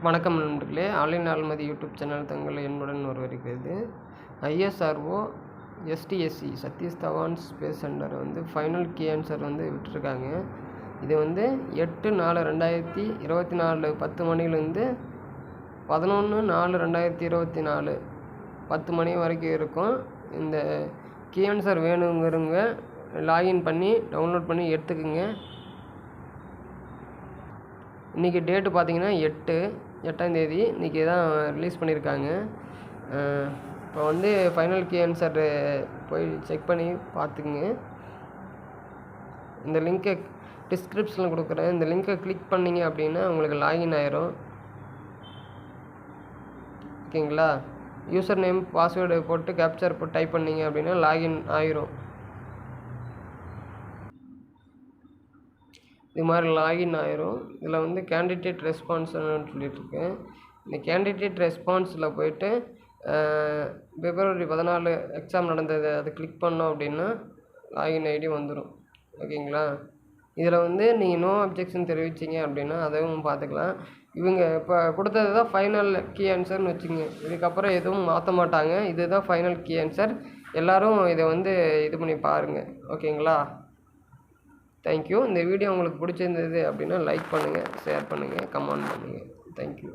வணக்கம் நண்பர்களே, online ஆல்மதி YouTube channel தங்கள் என்னுடன் வருகிறது. ISRO SDSC Satish Dhawan space centre final key answer விட்டுருக்காங்க. இது 8/4/2024 10 மணிலேருந்து 11/4/2024 10 மணி வரைக்கும் இருக்கும். இந்த கீ ஆன்சர் வேணுங்கிறவங்க லாகின் பண்ணி டவுன்லோட் பண்ணி எடுத்துக்குங்க. இன்றைக்கி டேட்டு பார்த்தீங்கன்னா 8ஆம் தேதி இன்றைக்கி தான் ரிலீஸ் பண்ணியிருக்காங்க. இப்போ ஃபைனல் கீ ஆன்சர் போய் செக் பண்ணி பார்த்துக்குங்க. இந்த லிங்க்கை டிஸ்கிரிப்ஷனில் கொடுக்குறேன். இந்த லிங்க்கை கிளிக் பண்ணிங்க அப்படின்னா உங்களுக்கு லாகின் ஆயிரும். ஓகேங்களா? யூசர் நேம் பாஸ்வேர்டு போட்டு கேப்சர் போட்டு டைப் பண்ணிங்க அப்படின்னா லாகின் ஆயிரும். இது மாதிரி லாகின் ஆயிரும். இதில் கேண்டிடேட் ரெஸ்பான்ஸ்னு சொல்லிட்டுருக்கேன். இந்த கேண்டிடேட் ரெஸ்பான்ஸில் போய்ட்டு February 14 எக்ஸாம் நடந்தது அது கிளிக் பண்ணோம் அப்படின்னா லாகின் ஐடி வந்துடும். ஓகேங்களா? இதில் நீங்கள் நோ அப்ஜெக்ஷன் தெரிவிச்சிங்க அப்படின்னா அதுவும் பார்த்துக்கலாம். இவங்க இப்போ கொடுத்தது தான் ஃபைனல் கீ ஆன்சர்னு வச்சுங்க. இதுக்கப்புறம் எதுவும் மாற்ற மாட்டாங்க. இதுதான் ஃபைனல் கீ ஆன்சர். எல்லோரும் இதை இது பண்ணி பாருங்கள். ஓகேங்களா? தேங்க்யூ. இந்த வீடியோ உங்களுக்கு பிடிச்சிருந்தது அப்படின்னா லைக் பண்ணுங்கள், ஷேர் பண்ணுங்கள், கமெண்ட் பண்ணுங்கள். தேங்க்யூ.